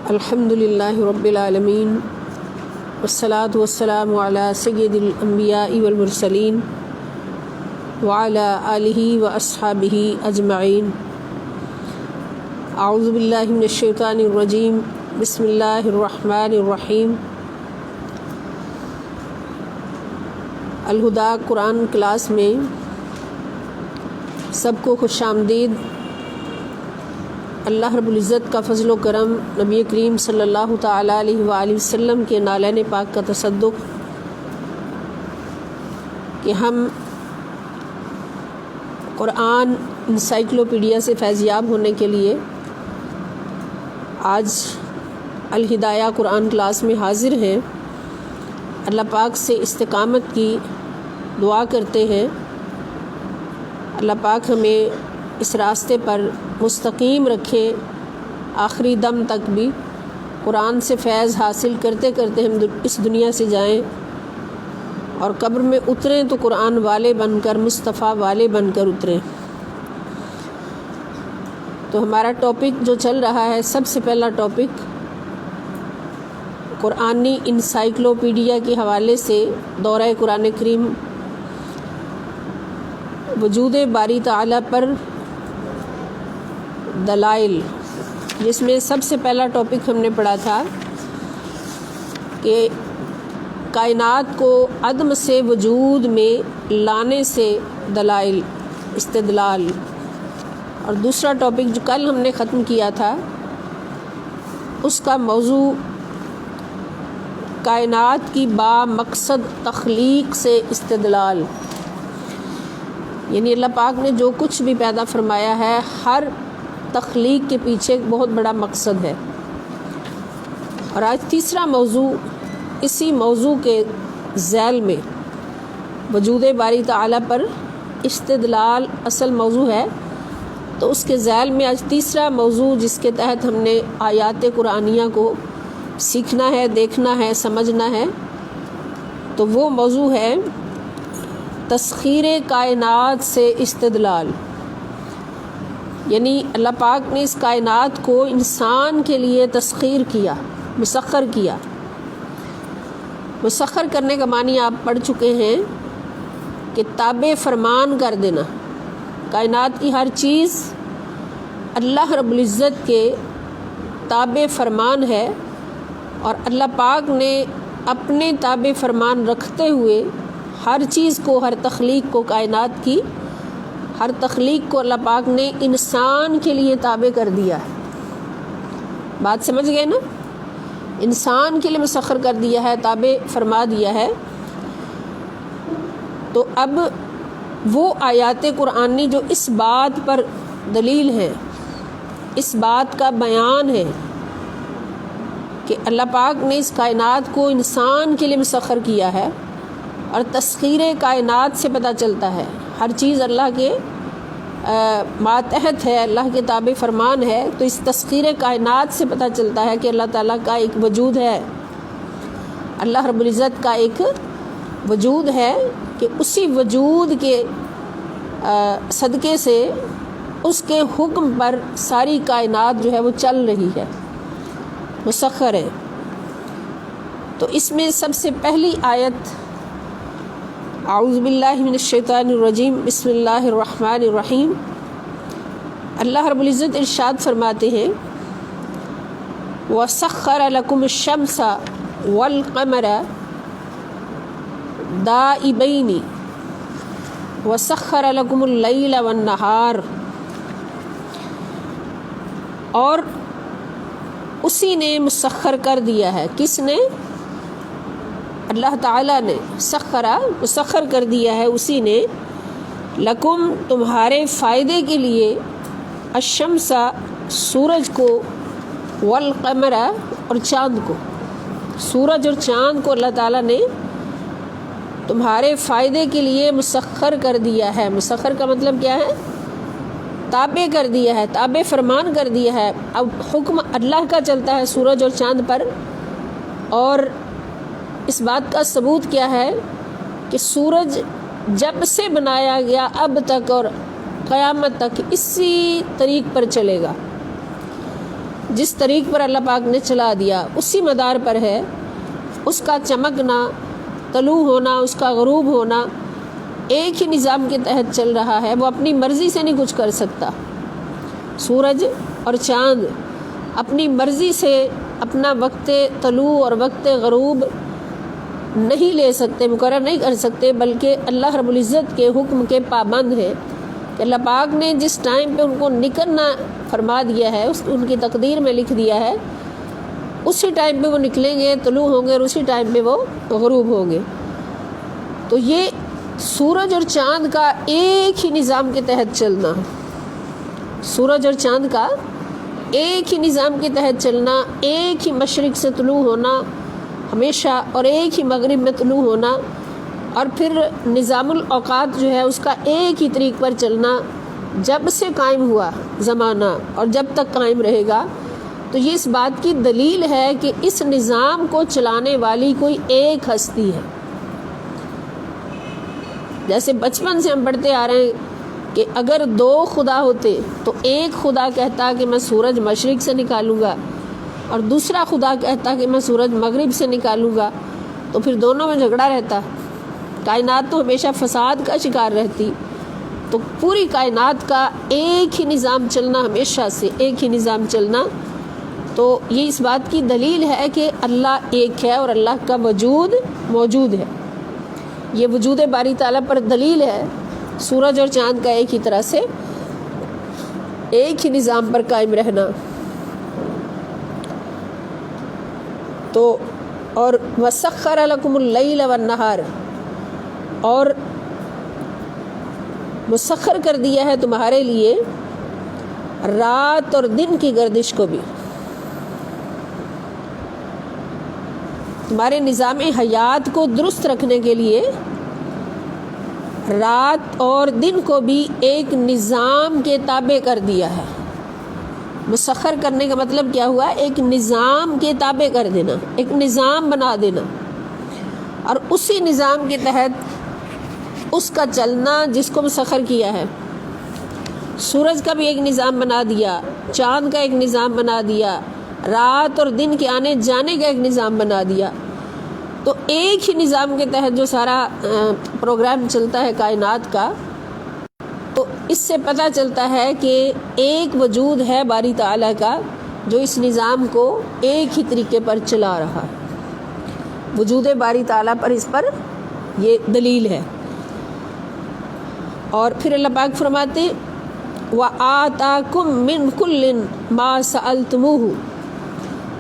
الحمدللہ رب العالمین والصلاة والسلام علی سید الانبیاء والمرسلین وعلی آلہ واصحابہ اجمعین۔ اعوذ باللہ من الشیطان الرجیم، بسم اللہ الرحمن الرحیم۔ الہدیٰ قرآن کلاس میں سب کو خوش آمدید۔ اللہ رب العزت کا فضل و کرم، نبی کریم صلی اللہ تعالیٰ علیہ وآلہ وسلم کے نالین پاک کا تصدق کہ ہم قرآن انسائکلوپیڈیا سے فیضیاب ہونے کے لیے آج الہدایہ قرآن کلاس میں حاضر ہیں۔ اللہ پاک سے استقامت کی دعا کرتے ہیں، اللہ پاک ہمیں اس راستے پر مستقیم رکھے، آخری دم تک بھی قرآن سے فیض حاصل کرتے کرتے ہم اس دنیا سے جائیں اور قبر میں اتریں تو قرآن والے بن کر، مصطفیٰ والے بن کر اتریں۔ تو ہمارا ٹاپک جو چل رہا ہے، سب سے پہلا ٹاپک قرآنی انسائکلوپیڈیا کے حوالے سے دورہ قرآن کریم، وجود باری تعالیٰ پر دلائل، جس میں سب سے پہلا ٹاپک ہم نے پڑھا تھا کہ کائنات کو عدم سے وجود میں لانے سے دلائل، استدلال۔ اور دوسرا ٹاپک جو کل ہم نے ختم کیا تھا، اس کا موضوع کائنات کی با مقصد تخلیق سے استدلال، یعنی اللہ پاک نے جو کچھ بھی پیدا فرمایا ہے، ہر تخلیق کے پیچھے ایک بہت بڑا مقصد ہے۔ اور آج تیسرا موضوع، اسی موضوع کے ذیل میں وجود باری تعالیٰ پر استدلال اصل موضوع ہے، تو اس کے ذیل میں آج تیسرا موضوع جس کے تحت ہم نے آیات قرآنیہ کو سیکھنا ہے، دیکھنا ہے، سمجھنا ہے، تو وہ موضوع ہے تسخیر کائنات سے استدلال۔ یعنی اللہ پاک نے اس کائنات کو انسان کے لیے تسخیر کیا، مسخر کیا۔ مسخر کرنے کا معنی آپ پڑھ چکے ہیں کہ تابع فرمان کر دینا۔ کائنات کی ہر چیز اللہ رب العزت کے تابع فرمان ہے، اور اللہ پاک نے اپنے تابع فرمان رکھتے ہوئے ہر چیز کو، ہر تخلیق کو، کائنات کی ہر تخلیق کو اللہ پاک نے انسان کے لیے تابع کر دیا ہے۔ بات سمجھ گئے نا؟ انسان کے لیے مسخر کر دیا ہے، تابع فرما دیا ہے۔ تو اب وہ آیات قرآنی جو اس بات پر دلیل ہے، اس بات کا بیان ہے کہ اللہ پاک نے اس کائنات کو انسان کے لیے مسخر کیا ہے، اور تسخیر کائنات سے پتہ چلتا ہے ہر چیز اللہ کے ماتحت ہے، اللہ کے تابع فرمان ہے۔ تو اس تسخیر کائنات سے پتہ چلتا ہے کہ اللہ تعالیٰ کا ایک وجود ہے، اللہ رب العزت کا ایک وجود ہے، کہ اسی وجود کے صدقے سے، اس کے حکم پر ساری کائنات جو ہے وہ چل رہی ہے، مسخر ہے۔ تو اس میں سب سے پہلی آیت، اعوذ باللہ من الشیطان الرجیم، بسم اللہ الرحمن الرحیم۔ اللہ رب العزت ارشاد فرماتے ہیں، وَسَخَّرَ لَكُمُ الشَّمْسَ وَالْقَمَرَ دَائِبَيْنِ وَسَخَّرَ لَكُمُ اللَّيْلَ وَالنَّهَارَ۔ اور اسی نے مسخر کر دیا ہے، کس نے؟ اللہ تعالیٰ نے، سخرا، مسخر کر دیا ہے اسی نے، لکم، تمہارے فائدے کے لیے، الشمس، سورج کو، والقمر، اور چاند کو۔ سورج اور چاند کو اللہ تعالیٰ نے تمہارے فائدے کے لیے مسخر کر دیا ہے۔ مسخر کا مطلب کیا ہے؟ تابع کر دیا ہے، تابع فرمان کر دیا ہے۔ اب حکم اللہ کا چلتا ہے سورج اور چاند پر، اور اس بات کا ثبوت کیا ہے کہ سورج جب سے بنایا گیا اب تک، اور قیامت تک اسی طریق پر چلے گا، جس طریق پر اللہ پاک نے چلا دیا اسی مدار پر ہے، اس کا چمکنا، طلوع ہونا، اس کا غروب ہونا ایک ہی نظام کے تحت چل رہا ہے، وہ اپنی مرضی سے نہیں کچھ کر سکتا۔ سورج اور چاند اپنی مرضی سے اپنا وقت طلوع اور وقت غروب نہیں لے سکتے، مقرر نہیں کر سکتے، بلکہ اللہ رب العزت کے حکم کے پابند ہیں کہ اللہ پاک نے جس ٹائم پہ ان کو نکلنا فرما دیا ہے، ان کی تقدیر میں لکھ دیا ہے، اسی ٹائم پہ وہ نکلیں گے، طلوع ہوں گے، اور اسی ٹائم پہ وہ غروب ہوں گے۔ تو یہ سورج اور چاند کا ایک ہی نظام کے تحت چلنا، سورج اور چاند کا ایک ہی نظام کے تحت چلنا، ایک ہی مشرق سے طلوع ہونا ہمیشہ، اور ایک ہی مغرب میں طلوع ہونا، اور پھر نظام الاوقات جو ہے اس کا ایک ہی طریق پر چلنا جب سے قائم ہوا زمانہ اور جب تک قائم رہے گا۔ تو یہ اس بات کی دلیل ہے کہ اس نظام کو چلانے والی کوئی ایک ہستی ہے۔ جیسے بچپن سے ہم پڑھتے آ رہے ہیں کہ اگر دو خدا ہوتے تو ایک خدا کہتا کہ میں سورج مشرق سے نکالوں گا، اور دوسرا خدا کہتا کہ میں سورج مغرب سے نکالوں گا، تو پھر دونوں میں جھگڑا رہتا، کائنات تو ہمیشہ فساد کا شکار رہتی۔ تو پوری کائنات کا ایک ہی نظام چلنا، ہمیشہ سے ایک ہی نظام چلنا، تو یہ اس بات کی دلیل ہے کہ اللہ ایک ہے اور اللہ کا وجود موجود ہے۔ یہ وجود باری تعالیٰ پر دلیل ہے، سورج اور چاند کا ایک ہی طرح سے ایک ہی نظام پر قائم رہنا۔ تو اور وَسَخَّرَ لَكُمُ اللَّيْلَ وَالنَّهَارَ، اور مسخر کر دیا ہے تمہارے لیے رات اور دن کی گردش کو بھی، تمہارے نظام حیات کو درست رکھنے کے لیے رات اور دن کو بھی ایک نظام کے تابع کر دیا ہے۔ مسخر کرنے کا مطلب کیا ہوا؟ ایک نظام کے تابع کر دینا، ایک نظام بنا دینا، اور اسی نظام کے تحت اس کا چلنا جس کو مسخر کیا ہے۔ سورج کا بھی ایک نظام بنا دیا، چاند کا ایک نظام بنا دیا، رات اور دن کے آنے جانے کا ایک نظام بنا دیا۔ تو ایک ہی نظام کے تحت جو سارا پروگرام چلتا ہے کائنات کا، تو اس سے پتہ چلتا ہے کہ ایک وجود ہے باری تعالیٰ کا جو اس نظام کو ایک ہی طریقے پر چلا رہا ہے۔ وجود باری تعالیٰ پر اس پر یہ دلیل ہے۔ اور پھر اللہ پاک فرماتے وَآتَاكُم مِّن كُلٍّ مَا سَأَلْتُمُوهُ،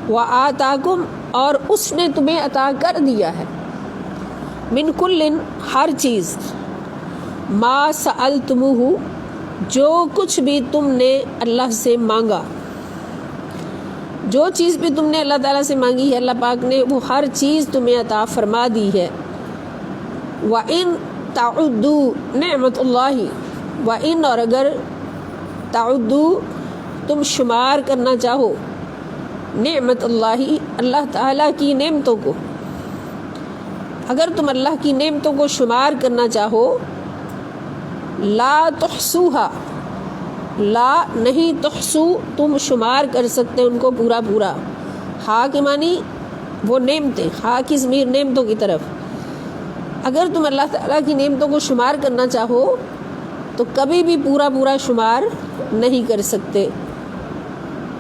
وَآتَاكُم، اور اس نے تمہیں عطا کر دیا ہے، من کلٍ، ہر چیز، ما سألتموہ، جو کچھ بھی تم نے اللہ سے مانگا، جو چیز بھی تم نے اللہ تعالیٰ سے مانگی ہے اللہ پاک نے وہ ہر چیز تمہیں عطا فرما دی ہے۔ وَإِن تَعُدُّوا نِعْمَتَ اللَّهِ، وَإِن، اور اگر تعدوا، تم شمار کرنا چاہو، نعمت اللہ، اللہ تعالیٰ کی نعمتوں کو، اگر تم اللہ کی نعمتوں کو شمار کرنا چاہو، لا تحصوها، لا نہیں، تحصو، تم شمار کر سکتے ان کو پورا پورا، ہا کے معنی وہ نعمتیں، ہا کی ضمیر نعمتوں کی طرف، اگر تم اللہ تعالیٰ کی نعمتوں کو شمار کرنا چاہو تو کبھی بھی پورا پورا شمار نہیں کر سکتے۔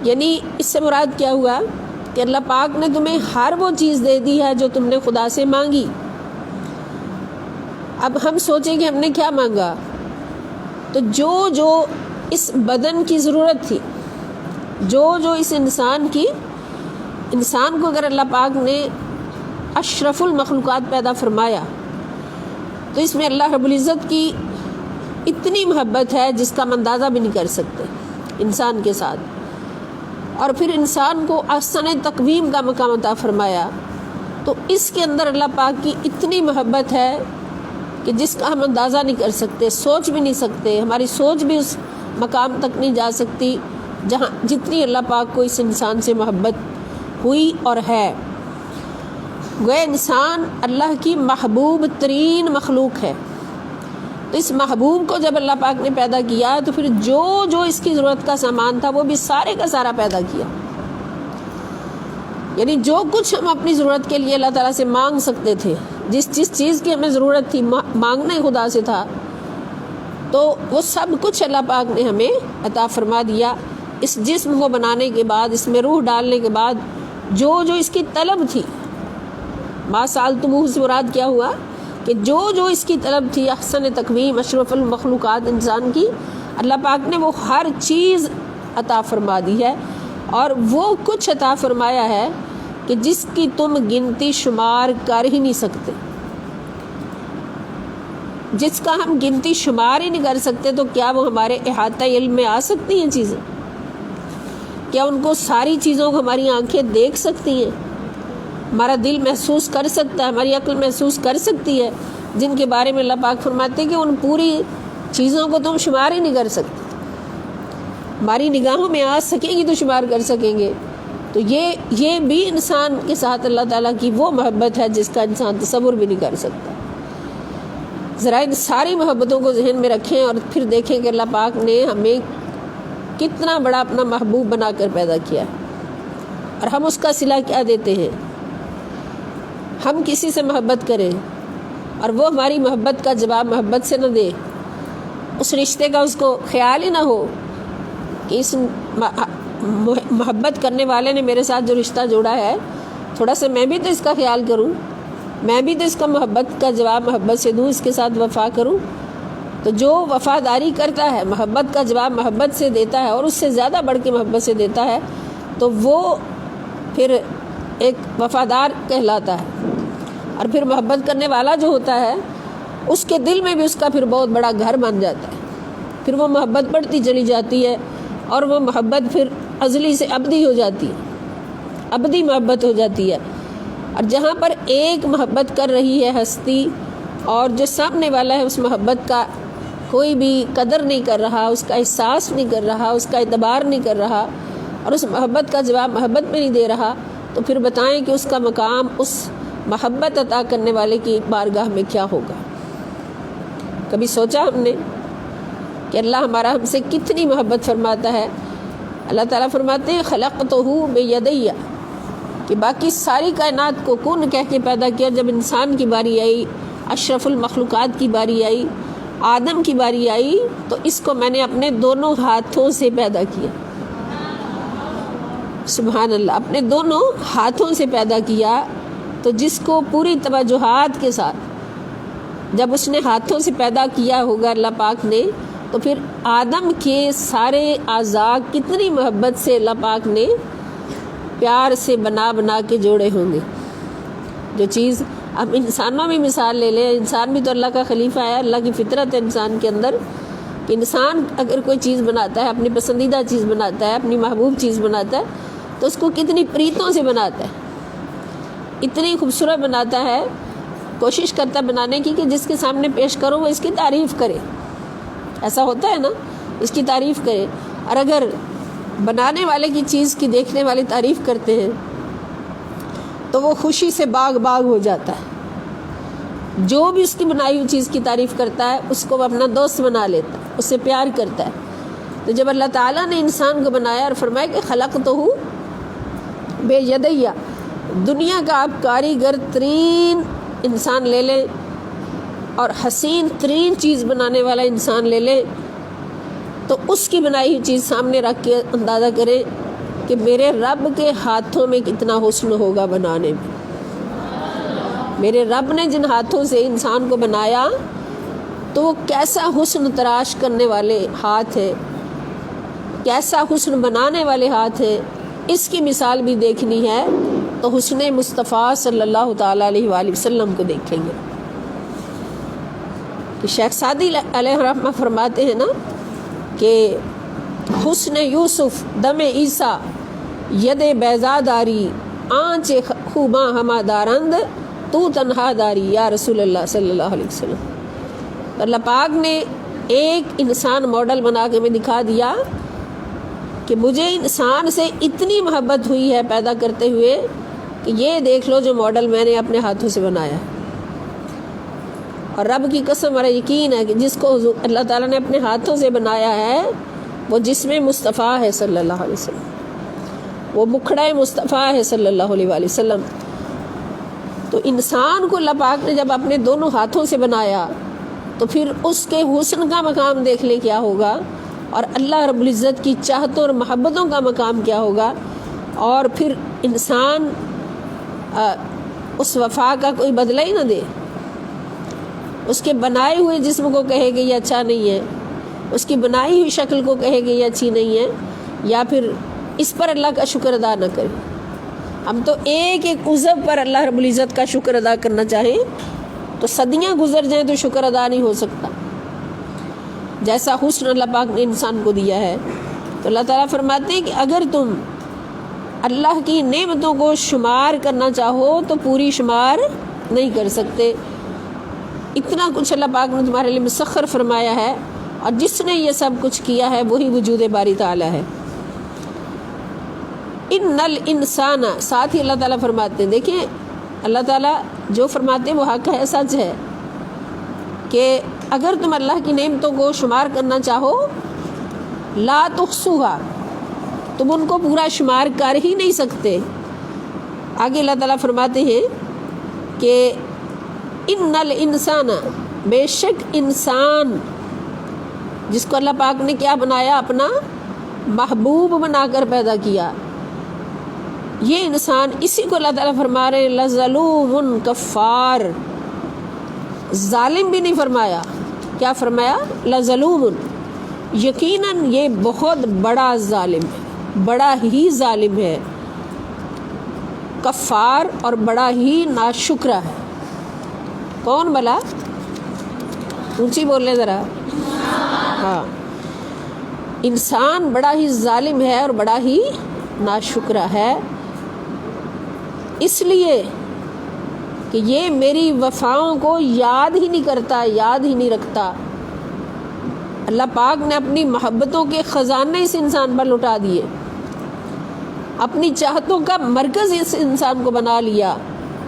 یعنی اس سے مراد کیا ہوا کہ اللہ پاک نے تمہیں ہر وہ چیز دے دی ہے جو تم نے خدا سے مانگی۔ اب ہم سوچیں کہ ہم نے کیا مانگا، تو جو جو اس بدن کی ضرورت تھی، جو جو اس انسان کو اگر اللہ پاک نے اشرف المخلوقات پیدا فرمایا، تو اس میں اللہ رب العزت کی اتنی محبت ہے جس کا ہم اندازہ بھی نہیں کر سکتے انسان کے ساتھ، اور پھر انسان کو احسن تقویم کا مقام عطا فرمایا، تو اس کے اندر اللہ پاک کی اتنی محبت ہے کہ جس کا ہم اندازہ نہیں کر سکتے، سوچ بھی نہیں سکتے، ہماری سوچ بھی اس مقام تک نہیں جا سکتی جہاں جتنی اللہ پاک کو اس انسان سے محبت ہوئی اور ہے۔ وہ انسان اللہ کی محبوب ترین مخلوق ہے، تو اس محبوب کو جب اللہ پاک نے پیدا کیا تو پھر جو جو اس کی ضرورت کا سامان تھا وہ بھی سارے کا سارا پیدا کیا. یعنی جو کچھ ہم اپنی ضرورت کے لیے اللہ تعالیٰ سے مانگ سکتے تھے، جس چیز کی ہمیں ضرورت تھی، مانگنا ہی خدا سے تھا، تو وہ سب کچھ اللہ پاک نے ہمیں عطا فرما دیا. اس جسم کو بنانے کے بعد، اس میں روح ڈالنے کے بعد جو جو اس کی طلب تھی، ما سألتموہ سے مراد کیا ہوا کہ جو جو اس کی طلب تھی، احسن تقویم، اشرف المخلوقات انسان کی، اللہ پاک نے وہ ہر چیز عطا فرما دی ہے. اور وہ کچھ عطا فرمایا ہے کہ جس کی تم گنتی شمار کر ہی نہیں سکتے. جس کا ہم گنتی شمار ہی نہیں کر سکتے تو کیا وہ ہمارے احاطہ علم میں آ سکتی ہیں چیزیں؟ کیا ان کو ساری چیزوں کو ہماری آنکھیں دیکھ سکتی ہیں؟ ہمارا دل محسوس کر سکتا ہے، ہماری عقل محسوس کر سکتی ہے، جن کے بارے میں اللہ پاک فرماتے ہیں کہ ان پوری چیزوں کو تم شمار ہی نہیں کر سکتے. ہماری نگاہوں میں آ سکیں گی تو شمار کر سکیں گے. تو یہ بھی انسان کے ساتھ اللہ تعالیٰ کی وہ محبت ہے جس کا انسان تصور بھی نہیں کر سکتا. ذرا ان ساری محبتوں کو ذہن میں رکھیں اور پھر دیکھیں کہ اللہ پاک نے ہمیں کتنا بڑا اپنا محبوب بنا کر پیدا کیا اور ہم اس کا صلہ کیا دیتے ہیں. ہم کسی سے محبت کریں اور وہ ہماری محبت کا جواب محبت سے نہ دے، اس رشتے کا اس کو خیال ہی نہ ہو کہ اس محبت کرنے والے نے میرے ساتھ جو رشتہ جوڑا ہے تھوڑا سا میں بھی تو اس کا خیال کروں، میں بھی تو اس کا محبت کا جواب محبت سے دوں، اس کے ساتھ وفا کروں. تو جو وفاداری کرتا ہے، محبت کا جواب محبت سے دیتا ہے اور اس سے زیادہ بڑھ کے محبت سے دیتا ہے، تو وہ پھر ایک وفادار کہلاتا ہے. اور پھر محبت کرنے والا جو ہوتا ہے اس کے دل میں بھی اس کا پھر بہت بڑا گھر بن جاتا ہے. پھر وہ محبت بڑھتی چلی جاتی ہے اور وہ محبت پھر ازلی سے ابدی ہو جاتی ہے، ابدی محبت ہو جاتی ہے. اور جہاں پر ایک محبت کر رہی ہے ہستی اور جو سامنے والا ہے اس محبت کا کوئی بھی قدر نہیں کر رہا، اس کا احساس نہیں کر رہا، اس کا اعتبار نہیں کر رہا اور اس محبت کا جواب محبت میں نہیں دے رہا، تو پھر بتائیں کہ اس کا مقام اس محبت عطا کرنے والے کی بارگاہ میں کیا ہوگا. کبھی سوچا ہم نے کہ اللہ ہمارا ہم سے کتنی محبت فرماتا ہے؟ اللہ تعالیٰ فرماتے ہیں خلقتہ بیدی، کہ باقی ساری کائنات کو کن کہہ کے پیدا کیا. جب انسان کی باری آئی، اشرف المخلوقات کی باری آئی، آدم کی باری آئی، تو اس کو میں نے اپنے دونوں ہاتھوں سے پیدا کیا. سبحان اللہ، اپنے دونوں ہاتھوں سے پیدا کیا. تو جس کو پوری توجہات کے ساتھ جب اس نے ہاتھوں سے پیدا کیا ہوگا اللہ پاک نے، تو پھر آدم کے سارے اعضاء کتنی محبت سے اللہ پاک نے پیار سے بنا بنا کے جوڑے ہوں گے. جو چیز اب انسانوں میں مثال لے لیں، انسان بھی تو اللہ کا خلیفہ ہے، اللہ کی فطرت ہے انسان کے اندر کہ انسان اگر کوئی چیز بناتا ہے، اپنی پسندیدہ چیز بناتا ہے، اپنی محبوب چیز بناتا ہے، تو اس کو کتنی پریتوں سے بناتا ہے، اتنی خوبصورت بناتا ہے، کوشش کرتا ہے بنانے کی کہ جس کے سامنے پیش کرو وہ اس کی تعریف کرے. ایسا ہوتا ہے نا، اس کی تعریف کرے. اور اگر بنانے والے کی چیز کی دیکھنے والے تعریف کرتے ہیں تو وہ خوشی سے باغ باغ ہو جاتا ہے. جو بھی اس کی بنائی ہوئی چیز کی تعریف کرتا ہے اس کو وہ اپنا دوست بنا لیتا ہے، اس سے پیار کرتا ہے. تو جب اللہ تعالیٰ نے انسان کو بنایا اور فرمایا کہ خلقتہ بیدی، دنیا کا آپ کاریگر ترین انسان لے لیں اور حسین ترین چیز بنانے والا انسان لے لیں، تو اس کی بنائی ہوئی چیز سامنے رکھ کے اندازہ کریں کہ میرے رب کے ہاتھوں میں کتنا حسن ہوگا بنانے میں. میرے رب نے جن ہاتھوں سے انسان کو بنایا تو وہ کیسا حسن تراش کرنے والے ہاتھ ہے، کیسا حسن بنانے والے ہاتھ ہے. اس کی مثال بھی دیکھنی ہے تو حسن مصطفیٰ صلی اللہ تعالیٰ علیہ وآلہ وسلم کو دیکھیں گے. کہ شیخ سعدی علیہ رحمہ فرماتے ہیں نا کہ حسن یوسف دم عیسیٰ ید بیضا داری، آنچ خوباں ہما دارند تو تنہا داری یا رسول اللہ صلی اللہ علیہ وسلم. اللہ پاک نے ایک انسان ماڈل بنا کے میں دکھا دیا کہ مجھے انسان سے اتنی محبت ہوئی ہے پیدا کرتے ہوئے کہ یہ دیکھ لو جو ماڈل میں نے اپنے ہاتھوں سے بنایا. اور رب کی قسم اور یقین ہے کہ جس کو اللہ تعالیٰ نے اپنے ہاتھوں سے بنایا ہے وہ جسم مصطفیٰ ہے صلی اللہ علیہ وسلم، وہ مکھڑا مصطفیٰ ہے صلی اللہ علیہ وآلہ وسلم۔ تو انسان کو اللہ پاک نے جب اپنے دونوں ہاتھوں سے بنایا تو پھر اس کے حسن کا مقام دیکھ لیں کیا ہوگا، اور اللہ رب العزت کی چاہتوں اور محبتوں کا مقام کیا ہوگا، اور پھر انسان اس وفا کا کوئی بدلہ ہی نہ دے، اس کے بنائے ہوئے جسم کو کہے کہ یہ اچھا نہیں ہے، اس کی بنائی ہوئی شکل کو کہے کہ یہ اچھی نہیں ہے، یا پھر اس پر اللہ کا شکر ادا نہ کرے۔ ہم تو ایک ایک عضو پر اللہ رب العزت کا شکر ادا کرنا چاہیں تو صدیاں گزر جائیں تو شکر ادا نہیں ہو سکتا۔ جیسا حسن اللہ پاک نے انسان کو دیا ہے، تو اللہ تعالیٰ فرماتے ہیں کہ اگر تم اللہ کی نعمتوں کو شمار کرنا چاہو تو پوری شمار نہیں کر سکتے۔ اتنا کچھ اللہ پاک نے تمہارے لیے مسخر فرمایا ہے، اور جس نے یہ سب کچھ کیا ہے وہی وجود باری تعالیٰ ہے۔ ان الانسان، ساتھ ہی اللہ تعالیٰ فرماتے ہیں، دیکھیں اللہ تعالیٰ جو فرماتے ہیں وہ حق ہے، سچ ہے، کہ اگر تم اللہ کی نعمتوں کو شمار کرنا چاہو لا تحصوها، تم ان کو پورا شمار کر ہی نہیں سکتے۔ آگے اللہ تعالیٰ فرماتے ہیں کہ ان الانسان، بے شک انسان جس کو اللہ پاک نے کیا بنایا، اپنا محبوب بنا کر پیدا کیا، یہ انسان، اسی کو اللہ تعالیٰ فرما رہے ہیں لظلوم کفار، ظالم بھی نہیں فرمایا، کیا فرمایا؟ لظلوم، یقیناً یہ بہت بڑا ظالم ہے، بڑا ہی ظالم ہے، کفار اور بڑا ہی ناشکرہ ہے۔ کون بلا؟ اونچی بولنے ذرا۔ ہاں، انسان بڑا ہی ظالم ہے اور بڑا ہی ناشکرہ ہے، اس لیے کہ یہ میری وفاؤں کو یاد ہی نہیں کرتا، یاد ہی نہیں رکھتا۔ اللہ پاک نے اپنی محبتوں کے خزانے اس انسان پر لٹا دیے، اپنی چاہتوں کا مرکز اس انسان کو بنا لیا،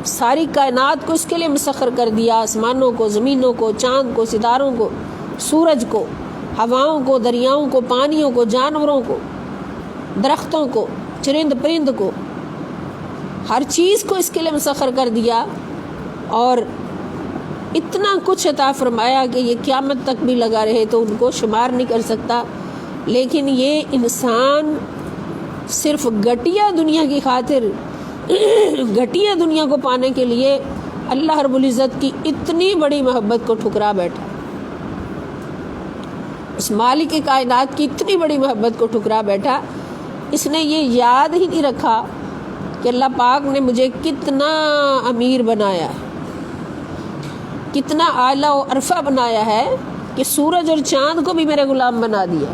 ساری کائنات کو اس کے لیے مسخر کر دیا، آسمانوں کو، زمینوں کو، چاند کو، ستاروں کو، سورج کو، ہواؤں کو، دریاؤں کو، پانیوں کو، جانوروں کو، درختوں کو، چرند پرند کو، ہر چیز کو اس کے لیے مسخر کر دیا، اور اتنا کچھ عطا فرمایا کہ یہ قیامت تک بھی لگا رہے تو ان کو شمار نہیں کر سکتا۔ لیکن یہ انسان صرف گھٹیا دنیا کی خاطر، گھٹیا دنیا کو پانے کے لیے اللہ رب العزت کی اتنی بڑی محبت کو ٹھکرا بیٹھا، اس مالک کائنات کی اتنی بڑی محبت کو ٹھکرا بیٹھا۔ اس نے یہ یاد ہی نہیں رکھا کہ اللہ پاک نے مجھے کتنا امیر بنایا ہے، کتنا اعلیٰ و عرفہ بنایا ہے، کہ سورج اور چاند کو بھی میرے غلام بنا دیا،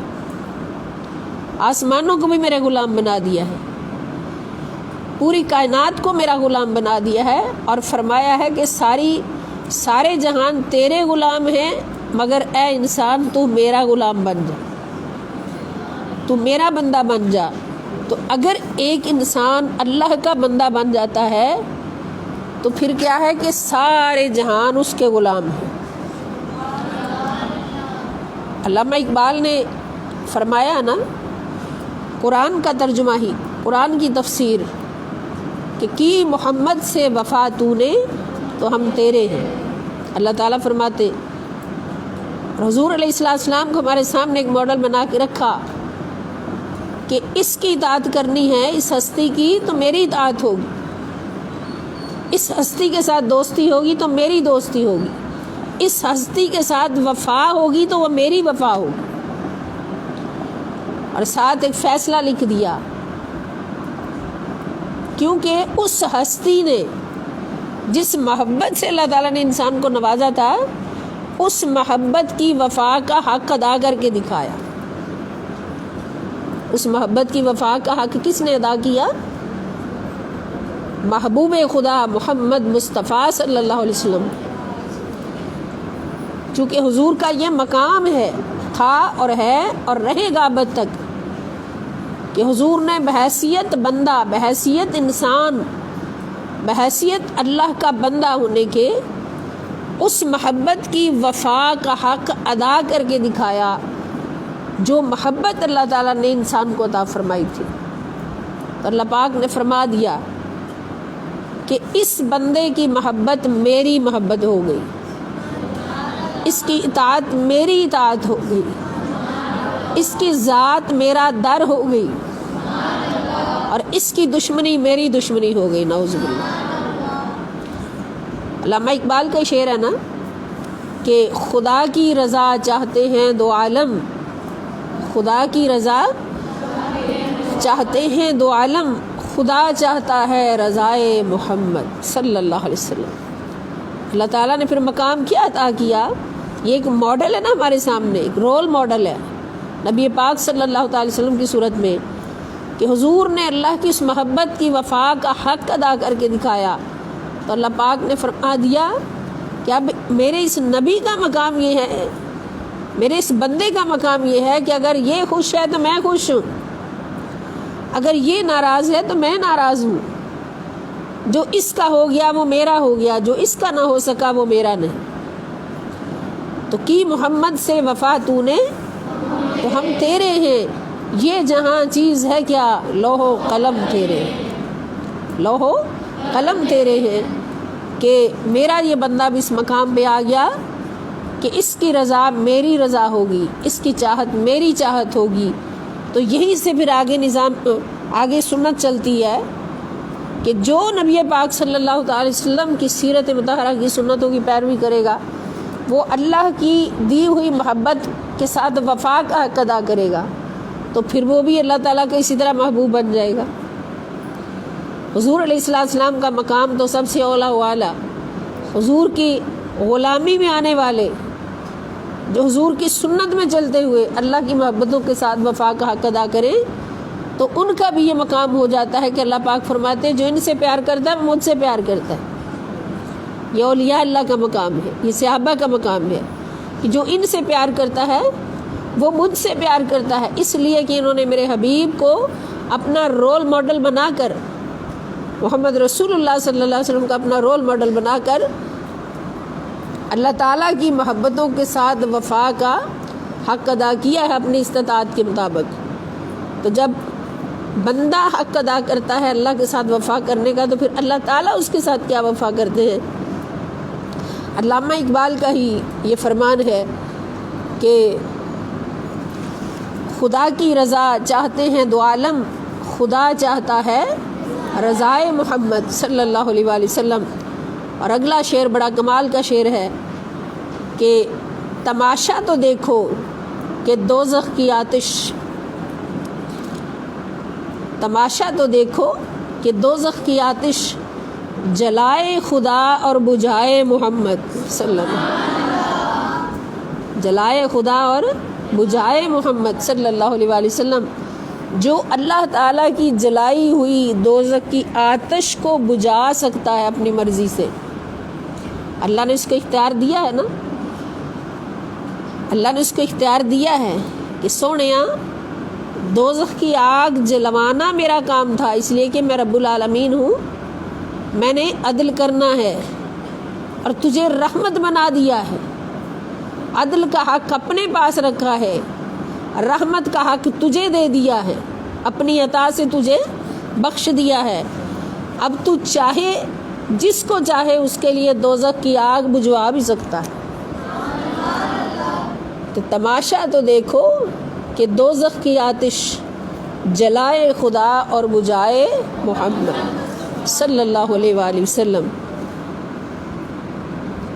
آسمانوں کو بھی میرے غلام بنا دیا ہے، پوری کائنات کو میرا غلام بنا دیا ہے، اور فرمایا ہے کہ سارے جہان تیرے غلام ہیں، مگر اے انسان تو میرا غلام بن جا، تو میرا بندہ بن جا۔ تو اگر ایک انسان اللہ کا بندہ بن جاتا ہے تو پھر کیا ہے کہ سارے جہان اس کے غلام ہیں۔ علامہ اقبال نے فرمایا نا، قرآن کا ترجمہ ہی، قرآن کی تفسیر، کہ کی محمد سے وفا تو نے تو ہم تیرے ہیں۔ اللہ تعالیٰ فرماتے، حضور علیہ السلام کو ہمارے سامنے ایک ماڈل بنا کے رکھا کہ اس کی اطاعت کرنی ہے، اس ہستی کی تو میری اطاعت ہوگی، اس ہستی کے ساتھ دوستی ہوگی تو میری دوستی ہوگی، اس ہستی کے ساتھ وفا ہوگی تو وہ میری وفا ہوگی۔ اور ساتھ ایک فیصلہ لکھ دیا، کیونکہ اس ہستی نے جس محبت سے اللہ تعالیٰ نے انسان کو نوازا تھا، اس محبت کی وفا کا حق ادا کر کے دکھایا۔ اس محبت کی وفا کا حق کس نے ادا کیا؟ محبوب خدا محمد مصطفیٰ صلی اللہ علیہ وسلم۔ چونکہ حضور کا یہ مقام ہے، تھا اور ہے اور رہے گا ابد تک، کہ حضور نے بحیثیت بندہ، بحیثیت انسان، بحیثیت اللہ کا بندہ ہونے کے اس محبت کی وفا کا حق ادا کر کے دکھایا جو محبت اللہ تعالیٰ نے انسان کو عطا فرمائی تھی. تو اللہ پاک نے فرما دیا کہ اس بندے کی محبت میری محبت ہو گئی، اس کی اطاعت میری اطاعت ہو گئی، اس کی ذات میرا در ہو گئی، اور اس کی دشمنی میری دشمنی ہو گئی. نعوذ باللہ. علامہ اقبال کا شعر ہے نا کہ خدا کی رضا چاہتے ہیں دو عالم، خدا کی رضا چاہتے ہیں دو عالم، خدا چاہتا ہے رضائے محمد صلی اللہ علیہ وسلم. اللہ تعالیٰ نے پھر مقام کیا عطا کیا؟ یہ ایک ماڈل ہے نا ہمارے سامنے، ایک رول ماڈل ہے نبی پاک صلی اللہ تعالی وسلم کی صورت میں، کہ حضور نے اللہ کی اس محبت کی وفا کا حق ادا کر کے دکھایا. تو اللہ پاک نے فرما دیا کہ اب میرے اس نبی کا مقام یہ ہے، میرے اس بندے کا مقام یہ ہے کہ اگر یہ خوش ہے تو میں خوش ہوں، اگر یہ ناراض ہے تو میں ناراض ہوں. جو اس کا ہو گیا وہ میرا ہو گیا، جو اس کا نہ ہو سکا وہ میرا نہیں. تو کی محمد سے وفا تو نے تو ہم تیرے ہیں، یہ جہاں چیز ہے کیا لوح و قلم تیرے، لوح و قلم تیرے ہیں. کہ میرا یہ بندہ بھی اس مقام پہ آ گیا کہ اس کی رضا میری رضا ہوگی، اس کی چاہت میری چاہت ہوگی. تو یہیں سے پھر آگے سنت چلتی ہے کہ جو نبی پاک صلی اللہ تعالی وسلم کی سیرت مطہرہ کی سنتوں کی پیروی کرے گا وہ اللہ کی دی ہوئی محبت کے ساتھ وفا کا حق ادا کرے گا، تو پھر وہ بھی اللہ تعالیٰ کا اسی طرح محبوب بن جائے گا. حضور علیہ السلام کا مقام تو سب سے اولا و اعلیٰ، حضور کی غلامی میں آنے والے جو حضور کی سنت میں چلتے ہوئے اللہ کی محبتوں کے ساتھ وفا کا حق ادا کریں تو ان کا بھی یہ مقام ہو جاتا ہے کہ اللہ پاک فرماتے ہیں جو ان سے پیار کرتا ہے وہ مجھ سے پیار کرتا ہے. یہ اولیاء اللہ کا مقام ہے، یہ صحابہ کا مقام ہے کہ جو ان سے پیار کرتا ہے وہ مجھ سے پیار کرتا ہے، اس لیے کہ انہوں نے میرے حبیب کو اپنا رول ماڈل بنا کر، محمد رسول اللہ صلی اللہ علیہ وسلم کا اپنا رول ماڈل بنا کر اللہ تعالیٰ کی محبتوں کے ساتھ وفا کا حق ادا کیا ہے اپنی استطاعت کے مطابق. تو جب بندہ حق ادا کرتا ہے اللہ کے ساتھ وفا کرنے کا تو پھر اللہ تعالیٰ اس کے ساتھ کیا وفا کرتے ہیں. علامہ اقبال کا ہی یہ فرمان ہے کہ خدا کی رضا چاہتے ہیں دو عالم، خدا چاہتا ہے رضائے محمد صلی اللہ علیہ وآلہ وسلم. اور اگلا شعر بڑا کمال کا شعر ہے کہ تماشا تو دیکھو کہ دوزخ کی آتش، تماشا تو دیکھو کہ دوزخ کی آتش جلائے خدا اور بجھائے محمد صلی اللہ علیہ وسلم، جلائے خدا اور بجھائے محمد صلی اللہ علیہ وآلہ وسلم. جو اللہ تعالیٰ کی جلائی ہوئی دوزخ کی آتش کو بجھا سکتا ہے اپنی مرضی سے، اللہ نے اس کو اختیار دیا ہے نا، اللہ نے اس کو اختیار دیا ہے کہ سونیا دوزخ کی آگ جلوانا میرا کام تھا، اس لیے کہ میں رب العالمین ہوں، میں نے عدل کرنا ہے اور تجھے رحمت بنا دیا ہے. عدل کا حق اپنے پاس رکھا ہے، رحمت کا حق تجھے دے دیا ہے، اپنی عطا سے تجھے بخش دیا ہے. اب تو چاہے جس کو چاہے اس کے لیے دوزخ کی آگ بجھوا بھی سکتا ہے. تو تماشا تو دیکھو کہ دوزخ کی آتش جلائے خدا اور بجھائے محمد صلی اللہ علیہ وآلہ وسلم.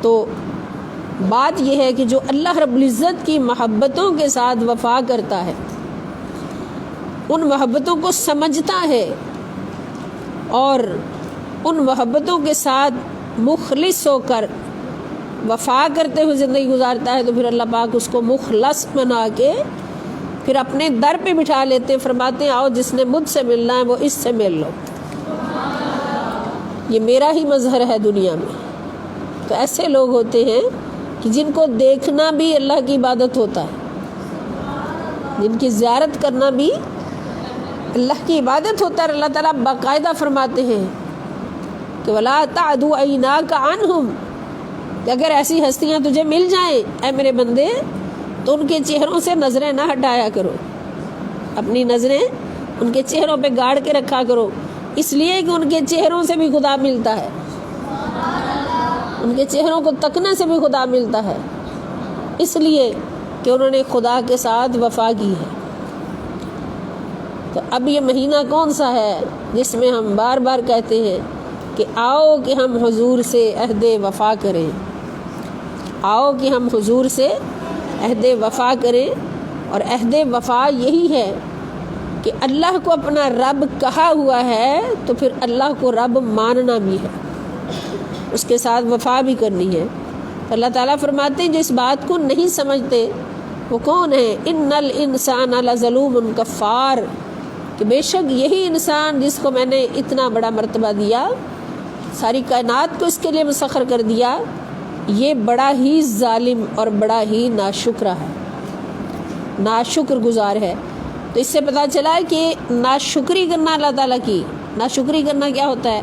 تو بات یہ ہے کہ جو اللہ رب العزت کی محبتوں کے ساتھ وفا کرتا ہے، ان محبتوں کو سمجھتا ہے اور ان محبتوں کے ساتھ مخلص ہو کر وفا کرتے ہوئے زندگی گزارتا ہے، تو پھر اللہ پاک اس کو مخلص بنا کے پھر اپنے در پہ بٹھا لیتے ہیں، فرماتے ہیں آؤ جس نے مجھ سے ملنا ہے وہ اس سے مل لو، یہ میرا ہی مظہر ہے دنیا میں. تو ایسے لوگ ہوتے ہیں کہ جن کو دیکھنا بھی اللہ کی عبادت ہوتا ہے، جن کی زیارت کرنا بھی اللہ کی عبادت ہوتا ہے. اللہ تعالیٰ باقاعدہ فرماتے ہیں کہ وَلَا تَعْدُ عَيْنَاكَ عَنْهُمْ، کہ اگر ایسی ہستیاں تجھے مل جائیں اے میرے بندے تو ان کے چہروں سے نظریں نہ ہٹایا کرو، اپنی نظریں ان کے چہروں پہ گاڑ کے رکھا کرو، اس لیے کہ ان کے چہروں سے بھی خدا ملتا ہے، ان کے چہروں کو تکنے سے بھی خدا ملتا ہے، اس لیے کہ انہوں نے خدا کے ساتھ وفا کی ہے۔ تو اب یہ مہینہ کون سا ہے جس میں ہم بار بار کہتے ہیں کہ آؤ کہ ہم حضور سے عہد وفا کریں، آؤ کہ ہم حضور سے عہد وفا کریں، اور عہد وفا یہی ہے کہ اللہ کو اپنا رب کہا ہوا ہے تو پھر اللہ کو رب ماننا بھی ہے، اس کے ساتھ وفا بھی کرنی ہے۔ اللہ تعالیٰ فرماتے ہیں جو اس بات کو نہیں سمجھتے وہ کون ہے؟ ان الانسان لظلوم کفار، کہ بے شک یہی انسان جس کو میں نے اتنا بڑا مرتبہ دیا، ساری کائنات کو اس کے لیے مسخر کر دیا، یہ بڑا ہی ظالم اور بڑا ہی ناشکرہ ہے، ناشکر گزار ہے۔ تو اس سے پتہ چلا کہ ناشکری کرنا اللہ تعالیٰ کی، ناشکری کرنا کیا ہوتا ہے؟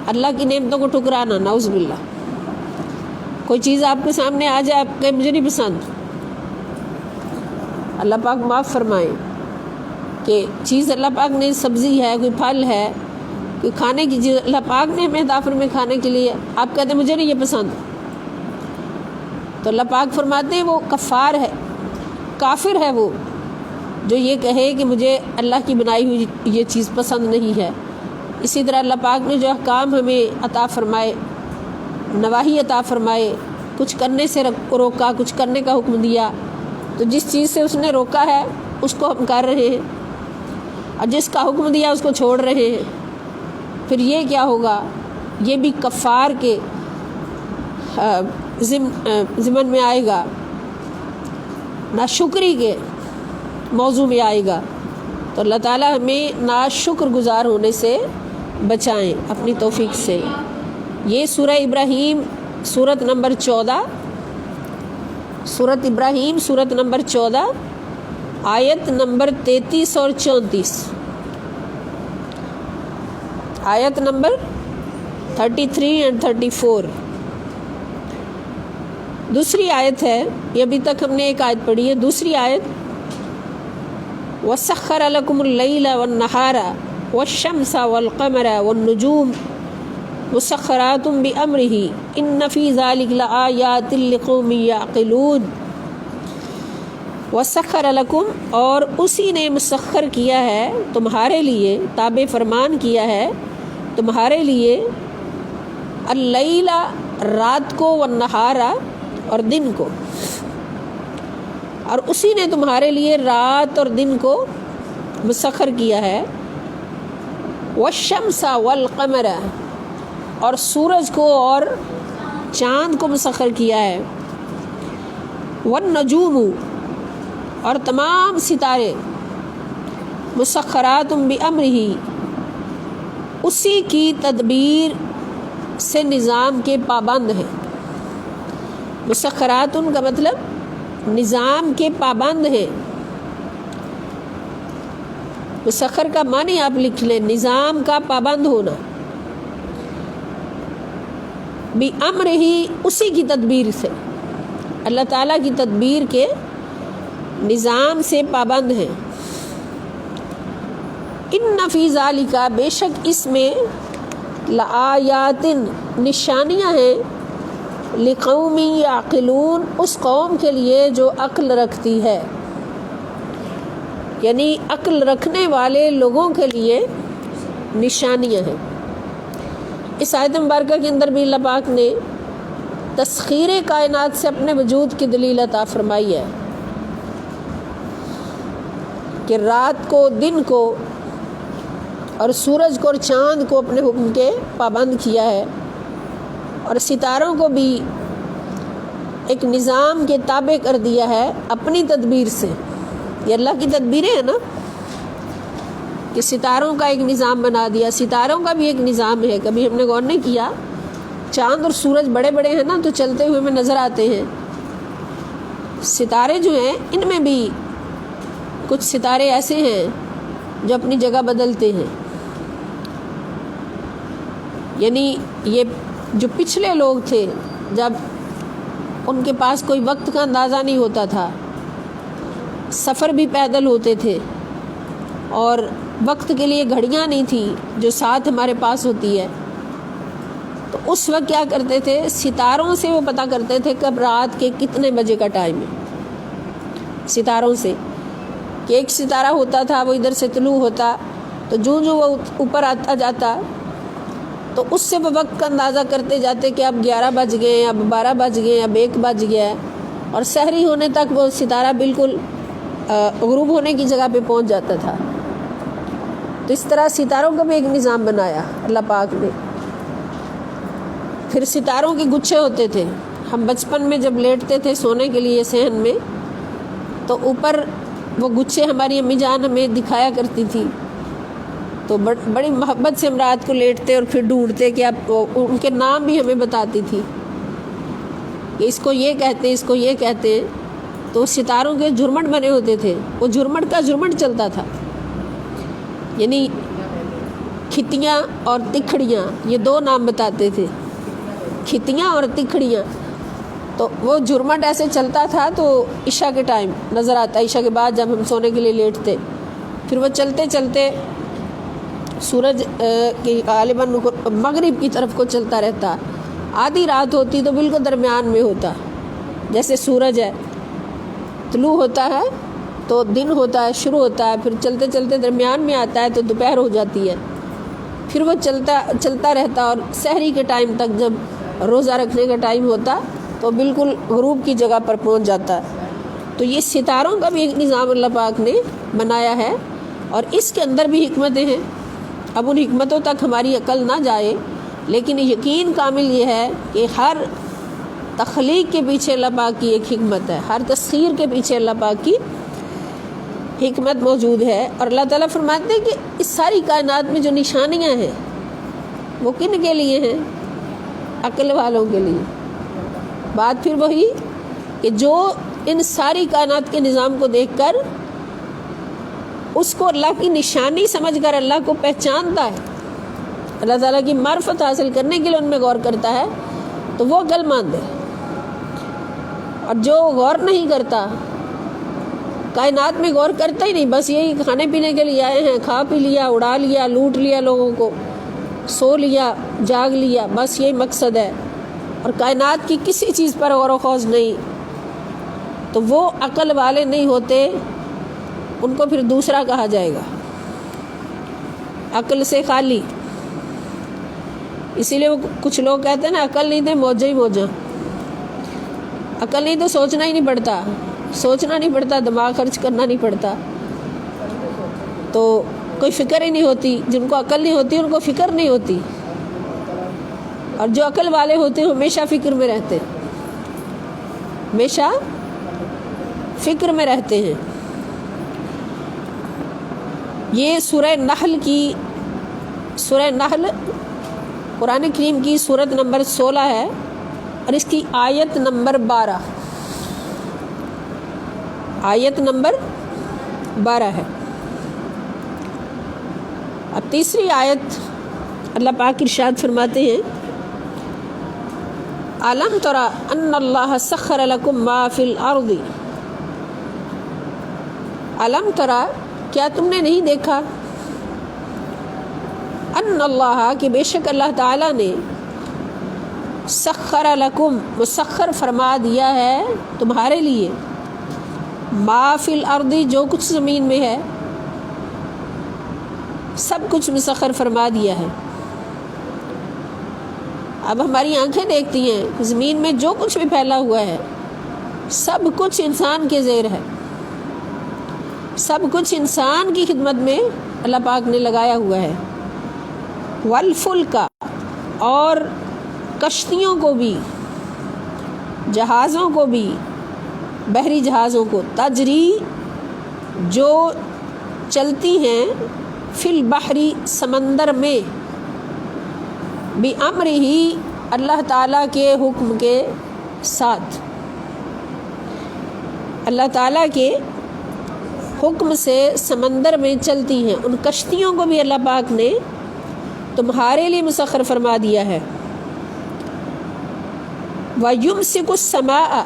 اللہ کی نعمتوں کو ٹھکرانا، نعوذ باللہ۔ کوئی چیز آپ کے سامنے آ جائے، آپ کہیں مجھے نہیں پسند، اللہ پاک معاف فرمائے کہ چیز اللہ پاک نے سبزی ہے، کوئی پھل ہے، کوئی کھانے کی چیز اللہ پاک نے ہمیں عطا فرمائے کھانے کے لیے، آپ کہتے ہیں مجھے نہیں یہ پسند، تو اللہ پاک فرماتے ہیں وہ کفار ہے، کافر ہے وہ جو یہ کہے کہ مجھے اللہ کی بنائی ہوئی یہ چیز پسند نہیں ہے۔ اسی طرح اللہ پاک نے جو احکام ہمیں عطا فرمائے، نواہی عطا فرمائے، کچھ کرنے سے روکا، کچھ کرنے کا حکم دیا، تو جس چیز سے اس نے روکا ہے اس کو ہم کر رہے ہیں، اور جس کا حکم دیا اس کو چھوڑ رہے ہیں، پھر یہ کیا ہوگا؟ یہ بھی کفار کے ضمن میں آئے گا، ناشکری کے موضوع میں آئے گا۔ تو اللہ تعالیٰ ہمیں ناشکر گزار ہونے سے بچائیں اپنی توفیق سے۔ یہ سورہ ابراہیم سورت نمبر 14، سورت ابراہیم سورت نمبر 14 آیت نمبر 33 اور 34، آیت نمبر 33 اور 34۔ دوسری آیت ہے، یہ ابھی تک ہم نے ایک آیت پڑھی ہے، دوسری آیت وَسَخَّرَ لَكُمُ اللَّيْلَ وَالنَّهَارَ وَالشَّمْسَ وَالْقَمَرَ وَالنُّجُومَ مُسَخَّرَاتٌ بِأَمْرِهِ إِنَّ فِي ذَلِكَ لَآيَاتٍ لِقَوْمٍ يَعْقِلُونَ۔ وَسَخَّرَ لَكُمْ، اور اسی نے مسخر کیا ہے تمہارے لیے، تابع فرمان کیا ہے تمہارے لیے، اللیل رات کو، والنہارا اور دن کو، اور اسی نے تمہارے لیے رات اور دن کو مسخر کیا ہے، والشمس والقمر، اور سورج کو اور چاند کو مسخر کیا ہے، والنجوم، اور تمام ستارے، مسخرات بامرہ، اسی کی تدبیر سے نظام کے پابند ہیں۔ مسخرات کا مطلب نظام کے پابند ہیں۔ مسخر کا معنی آپ لکھ لیں، نظام کا پابند ہونا، بامرہ، اسی کی تدبیر سے، اللہ تعالیٰ کی تدبیر کے نظام سے پابند ہیں۔ ان فی ذالک، بے شک اس میں، لآیات، نشانیاں ہیں، لقوم یعقلون، اس قوم کے لیے جو عقل رکھتی ہے، یعنی عقل رکھنے والے لوگوں کے لیے نشانیاں ہیں۔ اس آیت مبارکہ کے اندر بھی اللہ پاک نے تسخیر کائنات سے اپنے وجود کی دلیل عطا فرمائی ہے کہ رات کو، دن کو، اور سورج کو اور چاند کو اپنے حکم کے پابند کیا ہے، اور ستاروں کو بھی ایک نظام کے تابع کر دیا ہے اپنی تدبیر سے۔ یہ اللہ کی تدبیریں ہیں نا، کہ ستاروں کا ایک نظام بنا دیا، ستاروں کا بھی ایک نظام ہے، کبھی ہم نے غور نہیں کیا، چاند اور سورج بڑے بڑے ہیں نا تو چلتے ہوئے ہمیں نظر آتے ہیں، ستارے جو ہیں ان میں بھی کچھ ستارے ایسے ہیں جو اپنی جگہ بدلتے ہیں، یعنی یہ جو پچھلے لوگ تھے جب ان کے پاس کوئی وقت کا اندازہ نہیں ہوتا تھا، سفر بھی پیدل ہوتے تھے، اور وقت کے لیے گھڑیاں نہیں تھیں جو ساتھ ہمارے پاس ہوتی ہے. تو اس وقت کیا کرتے تھے، ستاروں سے وہ پتہ کرتے تھے کب رات کے کتنے بجے کا ٹائم ہے. ستاروں سے کہ ایک ستارہ ہوتا تھا وہ ادھر سے طلوع ہوتا، تو جو وہ اوپر آتا جاتا تو اس سے وہ وقت کا اندازہ کرتے جاتے کہ اب 11 بج گئے، اب 12 بج گئے، اب 1 بج گیا ہے، اور سحری ہونے تک وہ ستارہ بالکل غروب ہونے کی جگہ پہ پہنچ جاتا تھا. تو اس طرح ستاروں کا بھی ایک نظام بنایا اللہ پاک نے. پھر ستاروں کے گچھے ہوتے تھے. ہم بچپن میں جب لیٹتے تھے سونے کے لیے صحن میں، تو اوپر وہ گچھے ہماری امی جان ہمیں دکھایا کرتی تھی، تو بڑی محبت سے ہم رات کو لیٹتے اور پھر ڈھونڈتے کہ اب ان کے نام بھی ہمیں بتاتی تھی کہ اس کو یہ کہتے ہیں، اس کو یہ کہتے ہیں. تو ستاروں کے جھرمٹ بنے ہوتے تھے، وہ جھرمٹ کا جھرمٹ چلتا تھا، یعنی کھتیاں اور تکھڑیاں، یہ 2 نام بتاتے تھے، کھتیاں اور تکھڑیاں. تو وہ جھرمٹ ایسے چلتا تھا تو عشاء کے ٹائم نظر آتا، عشاء کے بعد جب ہم سونے کے لیے لیٹتے، پھر وہ چلتے چلتے سورج کی غالباً مغرب کی طرف کو چلتا رہتا. آدھی رات ہوتی تو بالکل درمیان میں ہوتا، جیسے سورج ہے طلوع ہوتا ہے تو دن ہوتا ہے، شروع ہوتا ہے، پھر چلتے چلتے درمیان میں آتا ہے تو دوپہر ہو جاتی ہے، پھر وہ چلتا رہتا، اور سحری کے ٹائم تک جب روزہ رکھنے کا ٹائم ہوتا تو بالکل غروب کی جگہ پر پہنچ جاتا. تو یہ ستاروں کا بھی ایک نظام اللہ پاک نے بنایا ہے، اور اس کے اندر بھی حکمتیں ہیں. اب ان حکمتوں تک ہماری عقل نہ جائے، لیکن یقین کامل یہ ہے کہ ہر تخلیق کے پیچھے اللہ پاک کی ایک حکمت ہے، ہر تسخیر کے پیچھے اللہ پاک کی حکمت موجود ہے. اور اللہ تعالیٰ فرماتے ہیں کہ اس ساری کائنات میں جو نشانیاں ہیں وہ کن کے لیے ہیں؟ عقل والوں کے لیے. بات پھر وہی کہ جو ان ساری کائنات کے نظام کو دیکھ کر اس کو اللہ کی نشانی سمجھ کر اللہ کو پہچانتا ہے، اللہ تعالیٰ کی معرفت حاصل کرنے کے لیے ان میں غور کرتا ہے، تو وہ عقل مند ہے. اور جو غور نہیں کرتا، کائنات میں غور کرتا ہی نہیں، بس یہی کھانے پینے کے لیے آئے ہیں، کھا پی لیا، اڑا لیا، لوٹ لیا لوگوں کو، سو لیا، جاگ لیا، بس یہی مقصد ہے، اور کائنات کی کسی چیز پر غور و خوض نہیں، تو وہ عقل والے نہیں ہوتے. ان کو پھر دوسرا کہا جائے گا، عقل سے خالی. اسی لیے وہ کچھ لوگ کہتے ہیں نا، عقل نہیں تھے موجہ ہی موجہ. عقل نہیں تو سوچنا ہی نہیں پڑتا، سوچنا نہیں پڑتا، دماغ خرچ کرنا نہیں پڑتا، تو کوئی فکر ہی نہیں ہوتی. جن کو عقل نہیں ہوتی ان کو فکر نہیں ہوتی، اور جو عقل والے ہوتے ہیں ہمیشہ فکر میں رہتے، ہمیشہ فکر میں رہتے ہیں. یہ سورہ نحل قرآن کریم کی سورت نمبر 16 ہے، اور اس کی آیت نمبر 12 ہے. اب تیسری آیت اللہ پاک ارشاد فرماتے ہیں، أَلَمْ تَرَ أَنَّ اللَّهَ سَخَّرَ لَكُم مَّا فِي الْأَرْضِ. أَلَمْ تَرَ، کیا تم نے نہیں دیکھا، ان اللہ، کہ بے شک اللہ تعالیٰ نے، سخر لکم، مسخر فرما دیا ہے تمہارے لیے، ما فی الارض، جو کچھ زمین میں ہے، سب کچھ مسخر فرما دیا ہے. اب ہماری آنکھیں دیکھتی ہیں زمین میں جو کچھ بھی پھیلا ہوا ہے سب کچھ انسان کے زیر ہے، سب کچھ انسان کی خدمت میں اللہ پاک نے لگایا ہوا ہے. والفلک، اور کشتیوں کو بھی، جہازوں کو بھی، بحری جہازوں کو، تجری، جو چلتی ہیں، فی البحری، سمندر میں، بِأَمْرِهِ، اللہ تعالیٰ کے حکم کے ساتھ، اللہ تعالیٰ کے حکم سے سمندر میں چلتی ہیں. ان کشتیوں کو بھی اللہ پاک نے تمہارے لیے مسخر فرما دیا ہے. وَيُمْسِكُ السَّمَاءَ،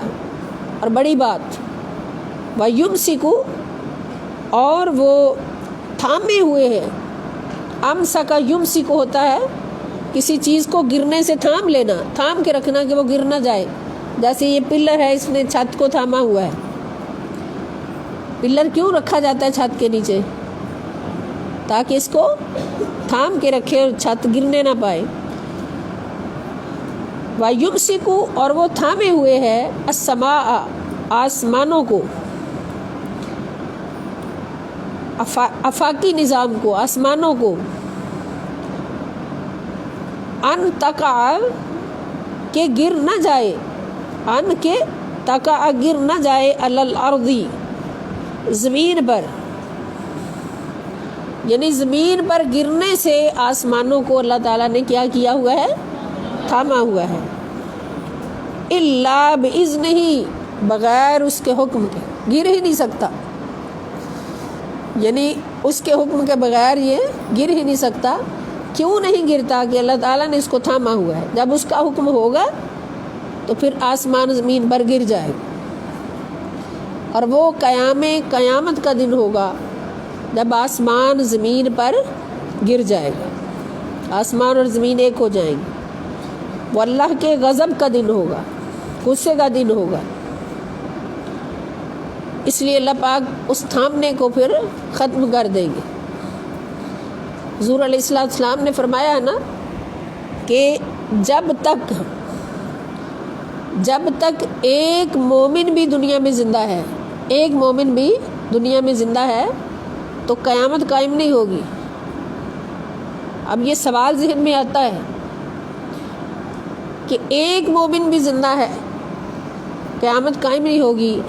اور بڑی بات، وَيُمْسِكُ، اور وہ تھامے ہوئے ہیں. امسک یمسک ہوتا ہے کسی چیز کو گرنے سے تھام لینا، تھام کے رکھنا کہ وہ گر نہ جائے. جیسے یہ پلر ہے، اس نے چھت کو تھاما ہوا ہے. پلر کیوں رکھا جاتا ہے چھت کے نیچے؟ تاکہ اس کو تھام کے رکھے اور چھت گرنے نہ پائے. وَيُمْسِكُ، اور وہ تھامے ہوئے ہے السَّمَاءَ، آسمانوں کو، آفاقی نظام کو، آسمانوں کو، ان تقع، کہ گر نہ جائے، ان کے تقع گر نہ جائے، علی الارض، زمین پر، یعنی زمین پر گرنے سے آسمانوں کو اللہ تعالیٰ نے کیا کیا ہوا ہے؟ تھاما ہوا ہے. الا باذنہ، بغیر اس کے حکم کے گر ہی نہیں سکتا، یعنی اس کے حکم کے بغیر یہ گر ہی نہیں سکتا. کیوں نہیں گرتا؟ کہ اللہ تعالیٰ نے اس کو تھاما ہوا ہے. جب اس کا حکم ہوگا تو پھر آسمان زمین پر گر جائے گا. اور وہ قیامت کا دن ہوگا جب آسمان زمین پر گر جائے گا، آسمان اور زمین ایک ہو جائیں گے. وہ اللہ کے غضب کا دن ہوگا، غصے کا دن ہوگا. اس لیے اللہ پاک اس تھامنے کو پھر ختم کر دیں گے. حضور علیہ السلام نے فرمایا ہے نا کہ جب تک ایک مومن بھی دنیا میں زندہ ہے، ایک مومن بھی دنیا میں زندہ ہے تو قیامت قائم نہیں ہوگی. اب یہ سوال ذہن میں آتا ہے کہ ایک مومن بھی زندہ ہے، قیامت قائم نہیں ہوگی،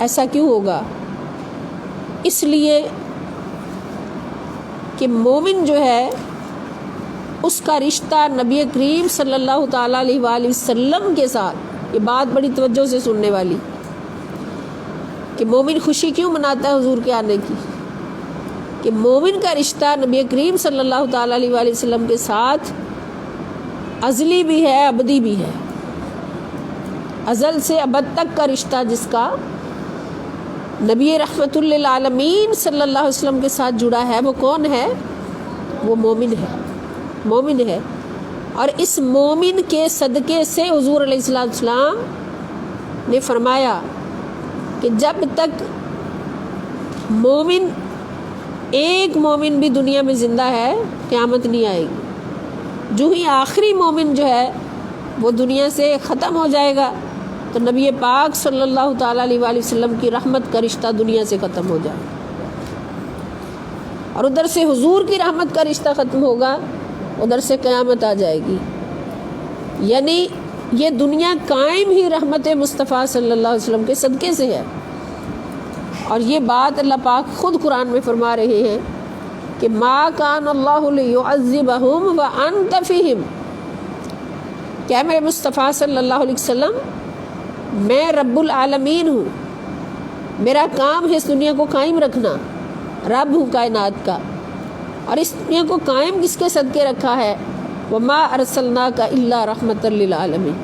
ایسا کیوں ہوگا؟ اس لیے کہ مومن جو ہے اس کا رشتہ نبی کریم صلی اللہ تعالیٰ علیہ وآلہ وسلم کے ساتھ، یہ بات بڑی توجہ سے سننے والی، کہ مومن خوشی کیوں مناتا ہے حضور کے آنے کی؟ کہ مومن کا رشتہ نبی کریم صلی اللہ تعالیٰ علیہ وآلہ وسلم کے ساتھ ازلی بھی ہے، ابدی بھی ہے. ازل سے ابد تک کا رشتہ جس کا نبی رحمت للعالمین صلی اللہ علیہ وسلم کے ساتھ جڑا ہے، وہ کون ہے؟ وہ مومن ہے، مومن ہے. اور اس مومن کے صدقے سے حضور علیہ السلام نے فرمایا کہ جب تک مومن، ایک مومن بھی دنیا میں زندہ ہے قیامت نہیں آئے گی. جو ہی آخری مومن جو ہے وہ دنیا سے ختم ہو جائے گا تو نبی پاک صلی اللہ تعالیٰ علیہ وآلہ وسلم کی رحمت کا رشتہ دنیا سے ختم ہو جائے گا، اور ادھر سے حضور کی رحمت کا رشتہ ختم ہوگا، ادھر سے قیامت آ جائے گی. یعنی یہ دنیا قائم ہی رحمت مصطفیٰ صلی اللہ علیہ وسلم کے صدقے سے ہے. اور یہ بات اللہ پاک خود قرآن میں فرما رہے ہیں کہ ما کان اللہ لیعذبہم وانت فیہم، کیا میرے مصطفیٰ صلی اللہ علیہ وسلم، میں رب العالمین ہوں، میرا کام ہے اس دنیا کو قائم رکھنا، رب ہوں کائنات کا. اور اس دنیا کو قائم کس کے صدقے رکھا ہے؟ وما ارسلناک الا رحمۃ للعالمین،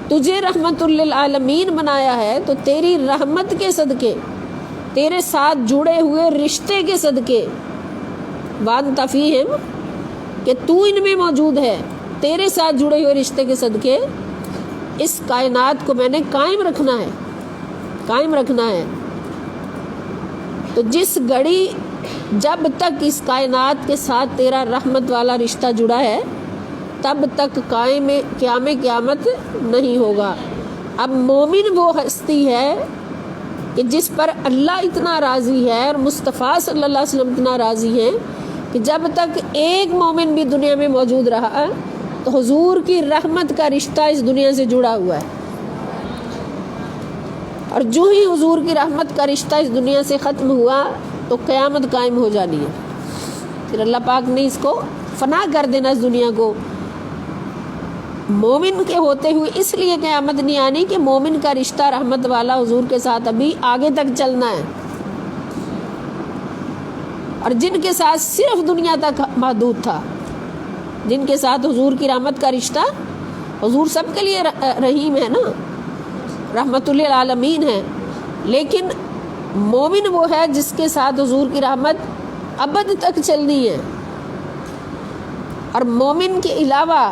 تجھے رحمت للعالمین بنایا ہے تو تیری رحمت کے صدقے، تیرے ساتھ جڑے ہوئے رشتے کے صدقے، وانت فیہم، کہ تو ان میں موجود ہے، تیرے ساتھ جڑے ہوئے رشتے کے صدقے اس کائنات کو میں نے قائم رکھنا ہے، قائم رکھنا ہے. تو جس گھڑی جب تک اس کائنات کے ساتھ تیرا رحمت والا رشتہ جڑا ہے تب تک قیامت نہیں ہوگا. اب مومن وہ ہستی ہے کہ جس پر اللہ اتنا راضی ہے اور مصطفیٰ صلی اللہ علیہ وسلم اتنا راضی ہیں کہ جب تک ایک مومن بھی دنیا میں موجود رہا تو حضور کی رحمت کا رشتہ اس دنیا سے جڑا ہوا ہے. اور جو ہی حضور کی رحمت کا رشتہ اس دنیا سے ختم ہوا تو قیامت قائم ہو جانی ہے. پھر اللہ پاک نے اس کو فنا کر دینا، اس دنیا کو. مومن کے ہوتے ہوئے اس لیے قیامت نہیں آنی کہ مومن کا رشتہ رحمت والا حضور کے ساتھ ابھی آگے تک چلنا ہے، اور جن کے ساتھ صرف دنیا تک محدود تھا، جن کے ساتھ حضور کی رحمت کا رشتہ حضور سب کے لیے رحیم ہے نا، رحمت للعالمین ہے، لیکن مومن وہ ہے جس کے ساتھ حضور کی رحمت ابد تک چلنی ہے، اور مومن کے علاوہ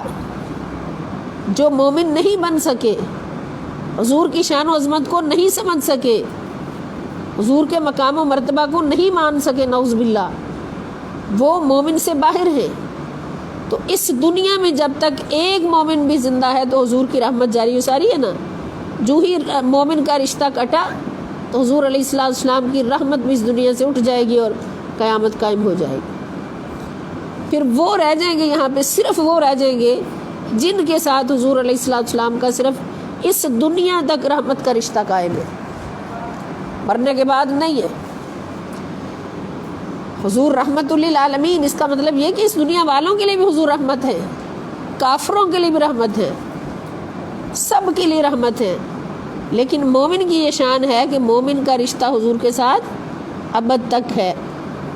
جو مومن نہیں بن سکے، حضور کی شان و عظمت کو نہیں سمجھ سکے، حضور کے مقام و مرتبہ کو نہیں مان سکے، نعوذ باللہ، وہ مومن سے باہر ہیں۔ تو اس دنیا میں جب تک ایک مومن بھی زندہ ہے تو حضور کی رحمت جاری و ساری ہے نا۔ جو ہی مومن کا رشتہ کٹا تو حضور علیہ السلام کی رحمت بھی اس دنیا سے اٹھ جائے گی اور قیامت قائم ہو جائے گی۔ پھر وہ رہ جائیں گے یہاں پہ، صرف وہ رہ جائیں گے جن کے ساتھ حضور علیہ السلام کا صرف اس دنیا تک رحمت کا رشتہ قائم ہے، مرنے کے بعد نہیں ہے۔ حضور رحمت للعالمین، اس کا مطلب یہ کہ اس دنیا والوں کے لیے بھی حضور رحمت ہے، کافروں کے لیے بھی رحمت ہے، سب کے لیے رحمت ہے، لیکن مومن کی یہ شان ہے کہ مومن کا رشتہ حضور کے ساتھ ابد تک ہے۔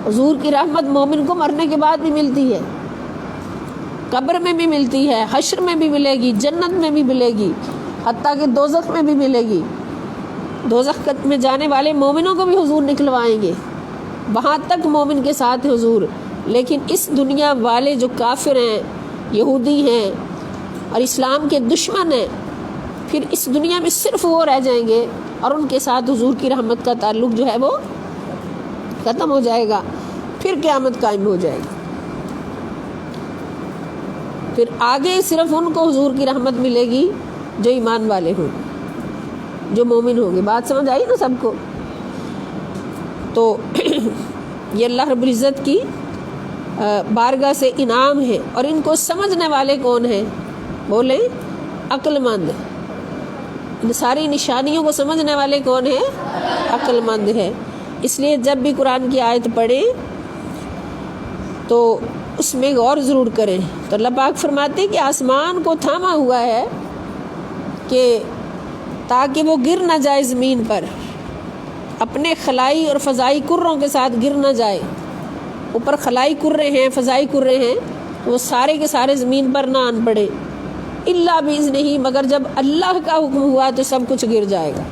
حضور کی رحمت مومن کو مرنے کے بعد بھی ملتی ہے، قبر میں بھی ملتی ہے، حشر میں بھی ملے گی، جنت میں بھی ملے گی، حتیٰ کہ دوزخ میں بھی ملے گی۔ دوزخ میں جانے والے مومنوں کو بھی حضور نکلوائیں گے، وہاں تک مومن کے ساتھ حضور۔ لیکن اس دنیا والے جو کافر ہیں، یہودی ہیں اور اسلام کے دشمن ہیں، پھر اس دنیا میں صرف وہ رہ جائیں گے اور ان کے ساتھ حضور کی رحمت کا تعلق جو ہے وہ ختم ہو جائے گا، پھر قیامت قائم ہو جائے گی۔ پھر آگے صرف ان کو حضور کی رحمت ملے گی جو ایمان والے ہوں، جو مومن ہوں گے۔ بات سمجھ آئی نا سب کو؟ تو یہ اللہ رب العزت کی بارگاہ سے انعام ہے، اور ان کو سمجھنے والے کون ہیں؟ بولیں، عقل مند۔ ان ساری نشانیوں کو سمجھنے والے کون ہیں؟ عقل مند ہے۔ اس لیے جب بھی قرآن کی آیت پڑھیں تو اس میں غور ضرور کریں۔ تو اللہ پاک فرماتے ہیں کہ آسمان کو تھاما ہوا ہے کہ تاکہ وہ گر نہ جائے زمین پر، اپنے خلائی اور فضائی کروں کے ساتھ گر نہ جائے۔ اوپر خلائی کرے ہیں، فضائی کرے ہیں، وہ سارے کے سارے زمین پر نہ آن پڑے، الا باذنہ ہی، مگر جب اللہ کا حکم ہوا تو سب کچھ گر جائے گا۔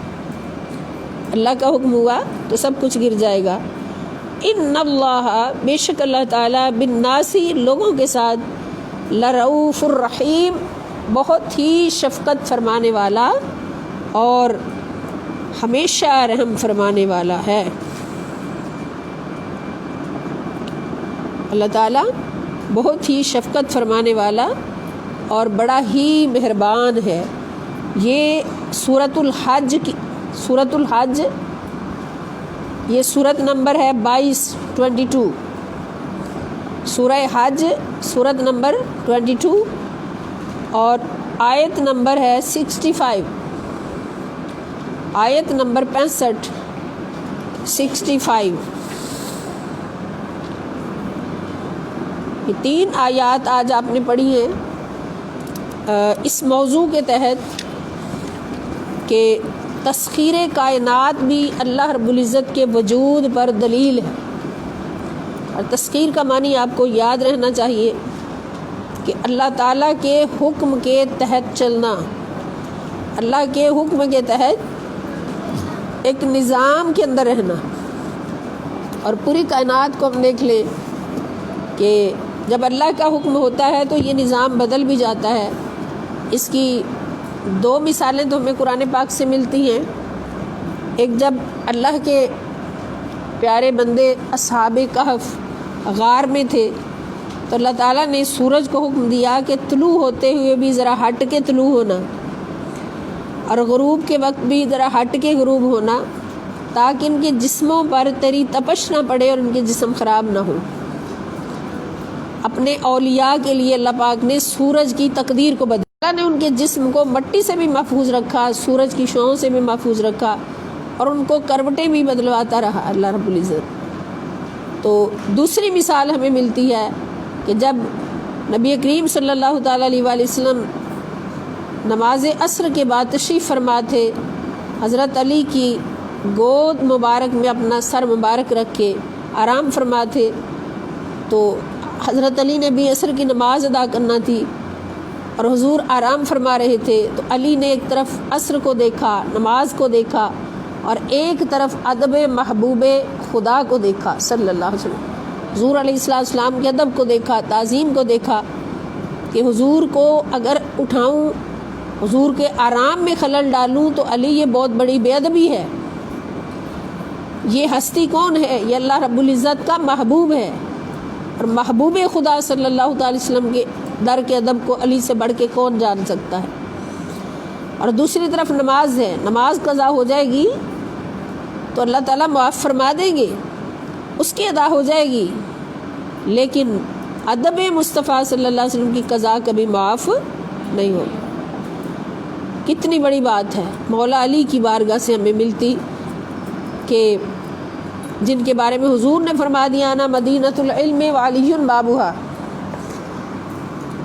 اللہ کا حکم ہوا تو سب کچھ گر جائے گا۔ ان اللہ، بے شک اللہ تعالیٰ، بالناس، لوگوں کے ساتھ، لرؤوف الرحیم، بہت ہی شفقت فرمانے والا اور ہمیشہ رحم فرمانے والا ہے۔ اللہ تعالیٰ بہت ہی شفقت فرمانے والا اور بڑا ہی مہربان ہے۔ یہ سورۃ الحج کی، سورۃ الحج، یہ سورت نمبر ہے 22 سورہ حج، سورت نمبر 22 اور آیت نمبر ہے 65، آیت نمبر 65 یہ 3 آیات آج آپ نے پڑھی ہیں اس موضوع کے تحت کہ تسخیر کائنات بھی اللہ رب العزت کے وجود پر دلیل ہے۔ اور تسخیر کا معنی آپ کو یاد رہنا چاہیے کہ اللہ تعالیٰ کے حکم کے تحت چلنا، اللہ کے حکم کے تحت ایک نظام کے اندر رہنا۔ اور پوری کائنات کو ہم دیکھ لیں کہ جب اللہ کا حکم ہوتا ہے تو یہ نظام بدل بھی جاتا ہے۔ اس کی 2 مثالیں تو ہمیں قرآن پاک سے ملتی ہیں۔ ایک جب اللہ کے پیارے بندے اصحاب کہف غار میں تھے تو اللہ تعالیٰ نے سورج کو حکم دیا کہ طلوع ہوتے ہوئے بھی ذرا ہٹ کے طلوع ہونا، اور غروب کے وقت بھی ذرا ہٹ کے غروب ہونا، تاکہ ان کے جسموں پر تیری تپش نہ پڑے اور ان کے جسم خراب نہ ہو۔ اپنے اولیاء کے لیے اللہ پاک نے سورج کی تقدیر کو بدلا، اللہ نے ان کے جسم کو مٹی سے بھی محفوظ رکھا، سورج کی شعاعوں سے بھی محفوظ رکھا، اور ان کو کروٹیں بھی بدلواتا رہا اللہ رب العزت۔ تو دوسری مثال ہمیں ملتی ہے کہ جب نبی کریم صلی اللہ تعالیٰ علیہ وآلہ وسلم نماز عصر کے بعد تشریف فرما تھے، حضرت علی کی گود مبارک میں اپنا سر مبارک رکھ کے آرام فرما تھے، تو حضرت علی نے بھی عصر کی نماز ادا کرنا تھی، اور حضور آرام فرما رہے تھے تو علی نے ایک طرف عصر کو دیکھا، نماز کو دیکھا، اور ایک طرف ادب محبوب خدا کو دیکھا صلی اللہ علیہ وسلم۔ حضور علیہ السلام کے ادب کو دیکھا، تعظیم کو دیکھا کہ حضور کو اگر اٹھاؤں، حضور کے آرام میں خلل ڈالوں تو علی یہ بہت بڑی بے ادبی ہے۔ یہ ہستی کون ہے؟ یہ اللہ رب العزت کا محبوب ہے، اور محبوب خدا صلی اللہ تعالی وسلم کے در کے ادب کو علی سے بڑھ کے کون جان سکتا ہے۔ اور دوسری طرف نماز ہے، نماز قضا ہو جائے گی تو اللہ تعالیٰ معاف فرما دیں گے، اس کی ادا ہو جائے گی، لیکن ادب مصطفیٰ صلی اللہ علیہ وسلم کی قضا کبھی معاف نہیں ہوگی۔ کتنی بڑی بات ہے مولا علی کی بارگاہ سے ہمیں ملتی، کہ جن کے بارے میں حضور نے فرما دیا انا مدینۃ العلم وعلی بابھا،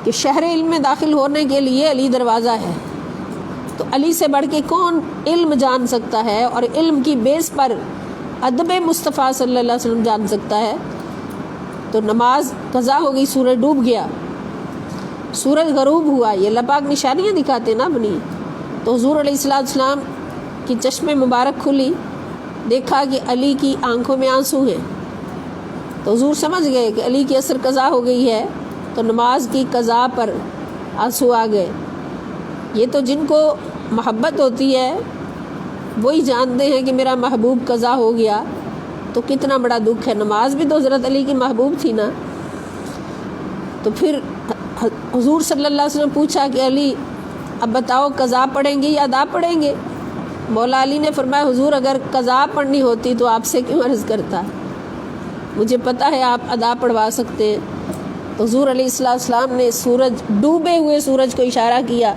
کہ شہر علم میں داخل ہونے کے لیے علی دروازہ ہے۔ تو علی سے بڑھ کے کون علم جان سکتا ہے، اور علم کی بیس پر ادب مصطفیٰ صلی اللہ علیہ وسلم جان سکتا ہے۔ تو نماز قضا ہو گئی، سورج ڈوب گیا، سورج غروب ہوا، یہ اللہ پاک نشانیاں دکھاتے نا اپنی۔ تو حضور علیہ السلام کی چشم مبارک کھلی، دیکھا کہ علی کی آنکھوں میں آنسو ہیں، تو حضور سمجھ گئے کہ علی کی عصر قضا ہو گئی ہے، تو نماز کی قضا پر آنسو آ گئے۔ یہ تو جن کو محبت ہوتی ہے وہی جانتے ہیں کہ میرا محبوب قضا ہو گیا تو کتنا بڑا دکھ ہے۔ نماز بھی تو حضرت علی کی محبوب تھی نا۔ تو پھر حضور صلی اللہ علیہ وسلم پوچھا کہ علی اب بتاؤ قضا پڑھیں گے یا ادا پڑھیں گے؟ مولا علی نے فرمایا حضور اگر قضا پڑھنی ہوتی تو آپ سے کیوں عرض کرتا، مجھے پتہ ہے آپ ادا پڑھوا سکتے ہیں۔ تو حضور علیہ السلام نے سورج ڈوبے ہوئے سورج کو اشارہ کیا،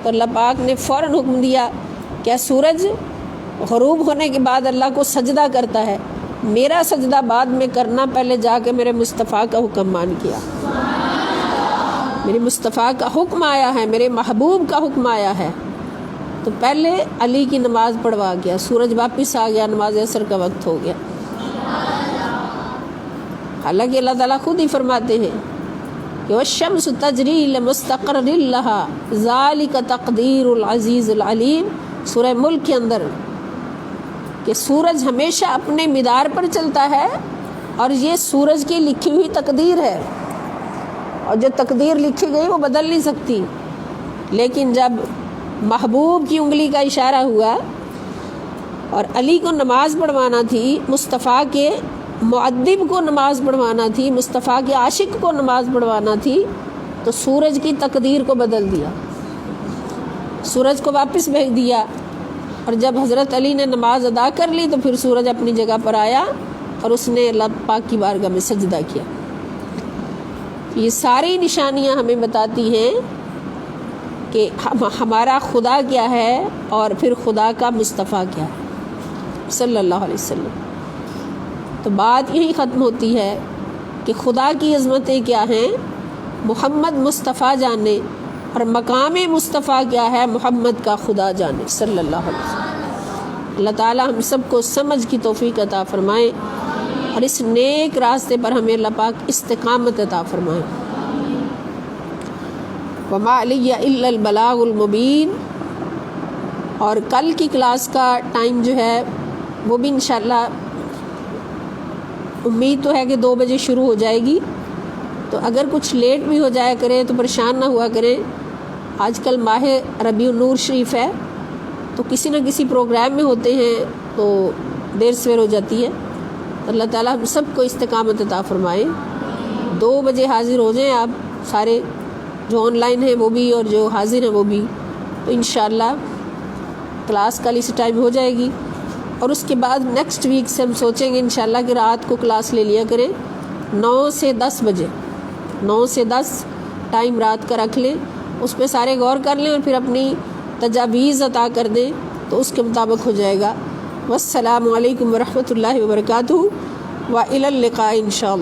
تو اللہ پاک نے فوراً حکم دیا کیا سورج غروب ہونے کے بعد اللہ کو سجدہ کرتا ہے، میرا سجدہ بعد میں کرنا، پہلے جا کے میرے مصطفیٰ کا حکم مان کیا۔ میرے مصطفیٰ کا حکم آیا ہے، میرے محبوب کا حکم آیا ہے، تو پہلے علی کی نماز پڑھوا گیا، سورج واپس آ گیا، نماز عصر کا وقت ہو گیا۔ حالانکہ اللہ تعالیٰ خود ہی فرماتے ہیں کہ والشمس تجری لمستقر لها ذالک تقدیر العزیز العلیم، سورہ ملک کے اندر، کہ سورج ہمیشہ اپنے مدار پر چلتا ہے، اور یہ سورج کی لکھی ہوئی تقدیر ہے، اور جو تقدیر لکھی گئی وہ بدل نہیں سکتی۔ لیکن جب محبوب کی انگلی کا اشارہ ہوا اور علی کو نماز پڑھوانا تھی، مصطفیٰ کے مؤدب کو نماز پڑھوانا تھی، مصطفیٰ کے عاشق کو نماز پڑھوانا تھی، تو سورج کی تقدیر کو بدل دیا، سورج کو واپس بھیج دیا۔ اور جب حضرت علی نے نماز ادا کر لی تو پھر سورج اپنی جگہ پر آیا اور اس نے اللہ پاک کی بارگاہ میں سجدہ کیا۔ یہ ساری نشانیاں ہمیں بتاتی ہیں کہ ہمارا خدا کیا ہے اور پھر خدا کا مصطفیٰ کیا ہے صلی اللہ علیہ وسلم۔ تو بات یہی ختم ہوتی ہے کہ خدا کی عظمتیں کیا ہیں محمد مصطفیٰ جانے، اور مقام مصطفیٰ کیا ہے محمد کا خدا جانے صلی اللہ علیہ وسلم۔ اللہ تعالی ہم سب کو سمجھ کی توفیق عطا فرمائے، اور اس نیک راستے پر ہمیں اللہ پاک استقامت عطا فرمائے۔ وما علی الا البلاغ المبین۔ اور کل کی کلاس کا ٹائم جو ہے وہ بھی انشاءاللہ امید تو ہے کہ 2 بجے شروع ہو جائے گی، تو اگر کچھ لیٹ بھی ہو جایا کرے تو پریشان نہ ہوا کریں۔ آج کل ماہ ربیع النور شریف ہے، تو کسی نہ کسی پروگرام میں ہوتے ہیں تو دیر سویر ہو جاتی ہے۔ اللہ تعالیٰ ہم سب کو استقامت عطا فرمائے۔ 2 بجے حاضر ہو جائیں آپ سارے، جو آن لائن ہیں وہ بھی اور جو حاضر ہیں وہ بھی، تو انشاءاللہ کلاس کل اس ٹائم ہو جائے گی۔ اور اس کے بعد نیکسٹ ویک سے ہم سوچیں گے انشاءاللہ کہ رات کو کلاس لے لیا کریں 9 سے 10 بجے، 9 سے 10 ٹائم رات کا رکھ لیں، اس پہ سارے غور کر لیں اور پھر اپنی تجاویز عطا کر دیں تو اس کے مطابق ہو جائے گا۔ والسلام علیکم ورحمۃ اللہ وبرکاتہ، وإلی اللقاء انشاءاللہ۔